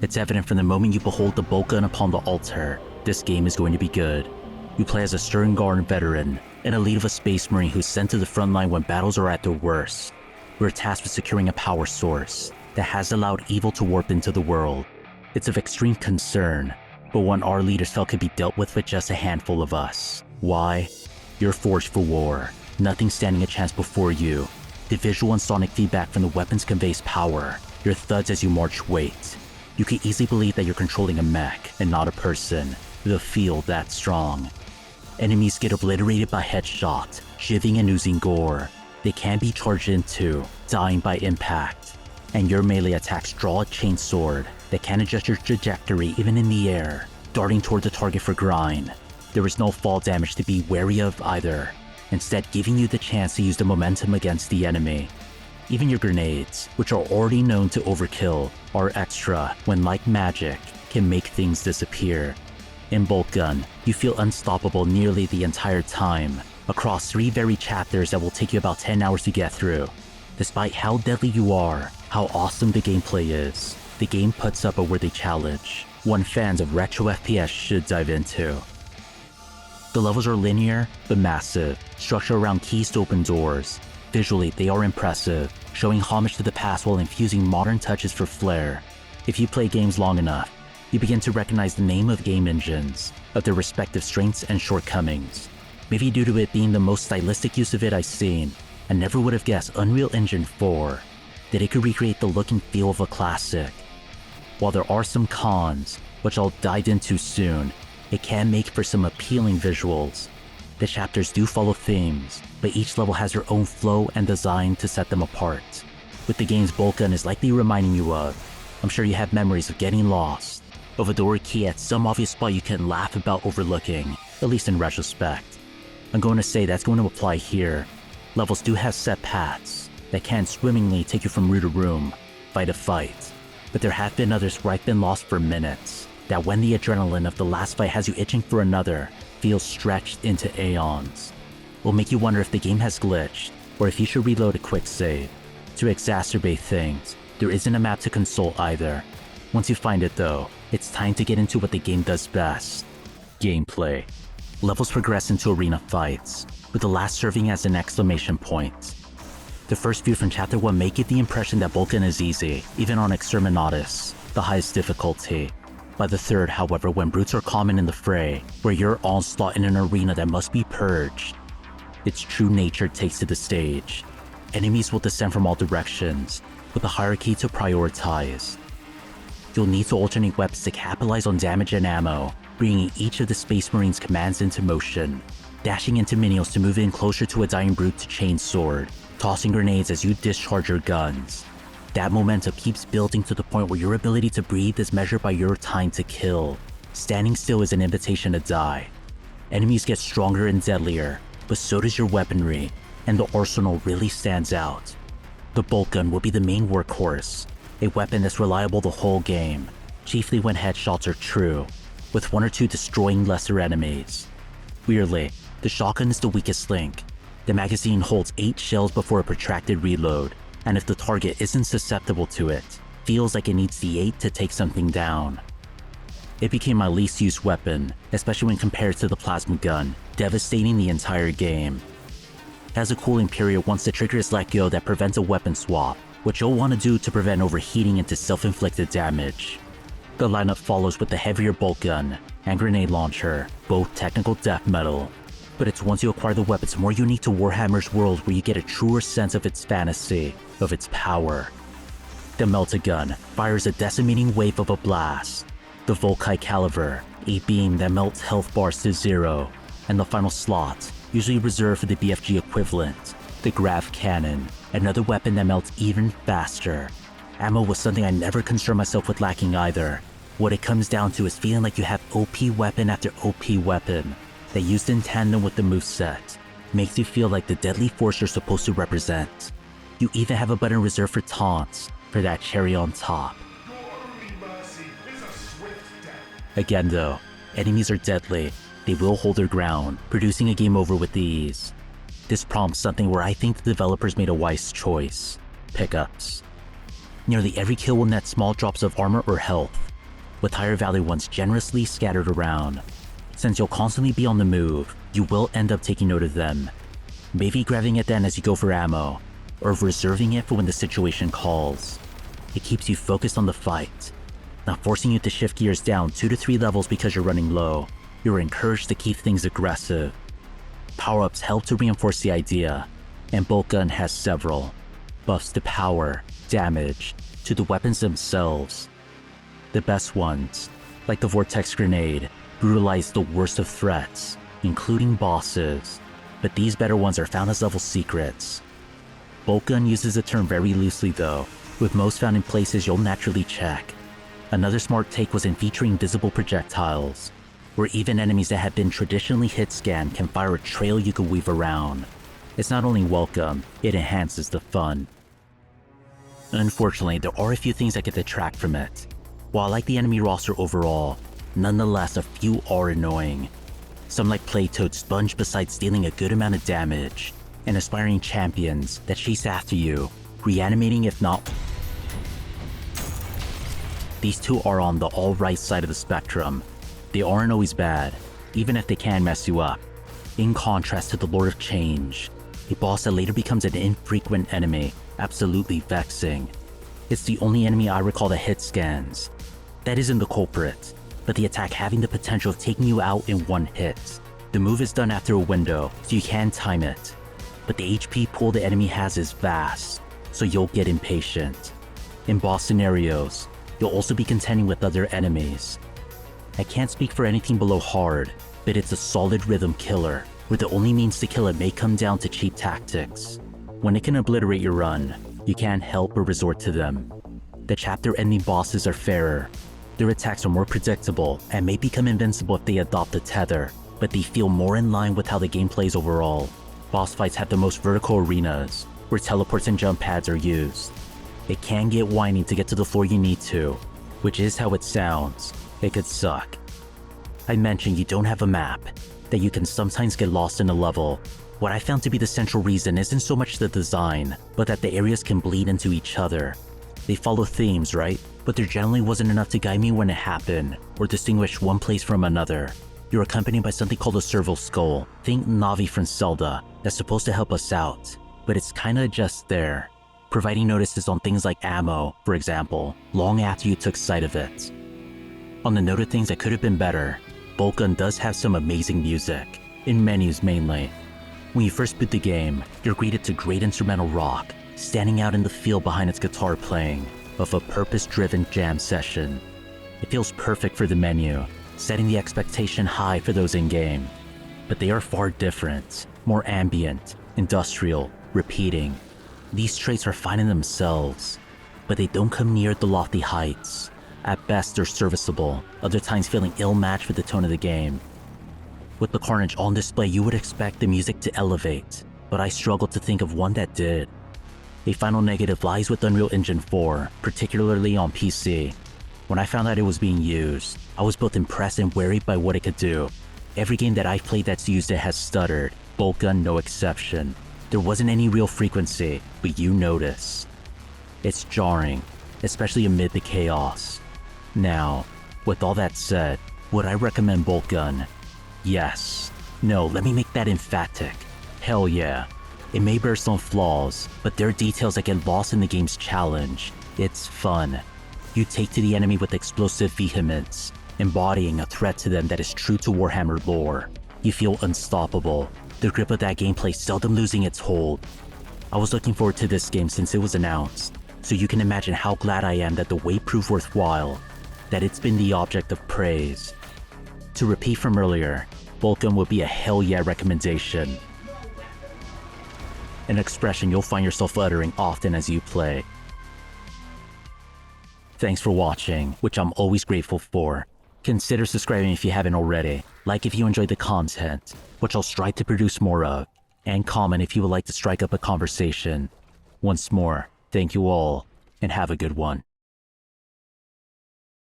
It's evident from the moment you behold the Boltgun upon the altar, this game is going to be good. You play as a Sternguard Veteran, an elite of a space marine who's sent to the front line when battles are at their worst. We're tasked with securing a power source that has allowed evil to warp into the world. It's of extreme concern, but one our leaders felt could be dealt with just a handful of us. Why? You're forged for war, nothing standing a chance before you. The visual and sonic feedback from the weapons conveys power, your thuds as you march weight. You can easily believe that you're controlling a mech and not a person, the feel that strong. Enemies get obliterated by headshot, shivving and oozing gore. They can be charged into, dying by impact. And your melee attacks draw a chain sword that can adjust your trajectory even in the air, darting toward the target for grind. There is no fall damage to be wary of either, instead giving you the chance to use the momentum against the enemy. Even your grenades, which are already known to overkill, are extra when, like magic, can make things disappear. In Boltgun, you feel unstoppable nearly the entire time, across 3 varied chapters that will take you about 10 hours to get through. Despite how deadly you are, how awesome the gameplay is, the game puts up a worthy challenge, one fans of retro FPS should dive into. The levels are linear, but massive, structured around keys to open doors. Visually, they are impressive, showing homage to the past while infusing modern touches for flair. If you play games long enough, you begin to recognize the name of game engines, of their respective strengths and shortcomings. Maybe due to it being the most stylistic use of it I've seen, I never would have guessed Unreal Engine 4, that it could recreate the look and feel of a classic. While there are some cons, which I'll dive into soon, it can make for some appealing visuals. The chapters do follow themes, but each level has their own flow and design to set them apart. What the game's Boltgun is likely reminding you of, I'm sure you have memories of getting lost, of a door key at some obvious spot you can laugh about overlooking, at least in retrospect. I'm going to say that's going to apply here. Levels do have set paths that can swimmingly take you from room to room, fight to fight, but there have been others where I've been lost for minutes, that when the adrenaline of the last fight has you itching for another, feels stretched into aeons. Will make you wonder if the game has glitched, or if you should reload a quick save. To exacerbate things, there isn't a map to consult either. Once you find it though, it's time to get into what the game does best: gameplay. Levels progress into arena fights, with the last serving as an exclamation point. The first few from Chapter 1 may give the impression that Boltgun is easy, even on Exterminatus, the highest difficulty. By the third, however, when brutes are common in the fray, where you're onslaught in an arena that must be purged, its true nature takes to the stage. Enemies will descend from all directions, with a hierarchy to prioritize. You'll need to alternate weapons to capitalize on damage and ammo, bringing each of the Space Marines' commands into motion, dashing into minions to move in closer to a dying brute to chain sword, tossing grenades as you discharge your guns. That momentum keeps building to the point where your ability to breathe is measured by your time to kill. Standing still is an invitation to die. Enemies get stronger and deadlier, but so does your weaponry, and the arsenal really stands out. The Boltgun will be the main workhorse, a weapon that's reliable the whole game, chiefly when headshots are true, with 1 or 2 destroying lesser enemies. Weirdly, the shotgun is the weakest link. The magazine holds 8 shells before a protracted reload, and if the target isn't susceptible to it, feels like it needs the 8 to take something down. It became my least used weapon, especially when compared to the plasma gun, devastating the entire game. It has a cooling period once the trigger is let go that prevents a weapon swap, which you'll want to do to prevent overheating into self-inflicted damage. The lineup follows with the heavier Boltgun and grenade launcher, both technical death metal. But it's once you acquire the weapons more unique to Warhammer's world where you get a truer sense of its fantasy, of its power. The Melt-A-Gun fires a decimating wave of a blast. The Volkite Caliber, a beam that melts health bars to 0. And the final slot, usually reserved for the BFG equivalent, the Grav Cannon, another weapon that melts even faster. Ammo was something I never concerned myself with lacking either. What it comes down to is feeling like you have OP weapon after OP weapon, that used in tandem with the moveset, makes you feel like the deadly force you're supposed to represent. You even have a button reserved for taunts, for that cherry on top. Again though, enemies are deadly. They will hold their ground, producing a game over with ease. This prompts something where I think the developers made a wise choice: pickups. Nearly every kill will net small drops of armor or health, with higher value ones generously scattered around. Since you'll constantly be on the move, you will end up taking note of them. Maybe grabbing it then as you go for ammo, or reserving it for when the situation calls. It keeps you focused on the fight, not forcing you to shift gears down 2 to 3 levels because you're running low. You're encouraged to keep things aggressive. Power-ups help to reinforce the idea, and Boltgun has several. Buffs to power, damage, to the weapons themselves. The best ones, like the Vortex Grenade, brutalize the worst of threats, including bosses, but these better ones are found as level secrets. Boltgun uses the term very loosely though, with most found in places you'll naturally check. Another smart take was in featuring visible projectiles, where even enemies that have been traditionally hit-scanned can fire a trail you can weave around. It's not only welcome, it enhances the fun. Unfortunately, there are a few things that can detract from it. While I like the enemy roster overall, nonetheless a few are annoying. Some like Playtoad sponge besides dealing a good amount of damage, and aspiring champions that chase after you, reanimating if not. These two are on the alright side of the spectrum. They aren't always bad, even if they can mess you up. In contrast to the Lord of Change, a boss that later becomes an infrequent enemy, absolutely vexing. It's the only enemy I recall that hit scans. That isn't the culprit, but the attack having the potential of taking you out in one hit. The move is done after a window, so you can time it, but the HP pool the enemy has is vast, so you'll get impatient. In boss scenarios, you'll also be contending with other enemies. I can't speak for anything below hard, but it's a solid rhythm killer, where the only means to kill it may come down to cheap tactics. When it can obliterate your run, you can't help but resort to them. The chapter ending bosses are fairer. Their attacks are more predictable and may become invincible if they adopt a tether, but they feel more in line with how the game plays overall. Boss fights have the most vertical arenas, where teleports and jump pads are used. It can get whiny to get to the floor you need to, which is how it sounds. It could suck. I mentioned you don't have a map, that you can sometimes get lost in a level. What I found to be the central reason isn't so much the design, but that the areas can bleed into each other. They follow themes, right? But there generally wasn't enough to guide me when it happened, or distinguish one place from another. You're accompanied by something called a serval skull, think Navi from Zelda, that's supposed to help us out, but it's kinda just there, providing notices on things like ammo, for example, long after you took sight of it. On the note of things that could have been better, Boltgun does have some amazing music, in menus mainly. When you first boot the game, you're greeted to great instrumental rock, standing out in the field behind its guitar playing, of a purpose-driven jam session. It feels perfect for the menu, setting the expectation high for those in-game. But they are far different, more ambient, industrial, repeating. These traits are fine in themselves, but they don't come near the lofty heights. At best, they're serviceable, other times feeling ill-matched with the tone of the game. With the carnage on display, you would expect the music to elevate, but I struggled to think of one that did. A final negative lies with Unreal Engine 4, particularly on PC. When I found out it was being used, I was both impressed and worried by what it could do. Every game that I've played that's used it has stuttered, Boltgun no exception. There wasn't any real frequency, but you notice. It's jarring, especially amid the chaos. Now, with all that said, would I recommend Boltgun? Yes. No, let me make that emphatic. Hell yeah. It may bear some flaws, but there are details that get lost in the game's challenge. It's fun. You take to the enemy with explosive vehemence, embodying a threat to them that is true to Warhammer lore. You feel unstoppable, the grip of that gameplay seldom losing its hold. I was looking forward to this game since it was announced, so you can imagine how glad I am that the wait proved worthwhile, that it's been the object of praise. To repeat from earlier, Boltgun would be a hell yeah recommendation. An expression you'll find yourself uttering often as you play. Thanks for watching, which I'm always grateful for. Consider subscribing if you haven't already, like if you enjoyed the content, which I'll strive to produce more of, and comment if you would like to strike up a conversation. Once more, thank you all, and have a good one.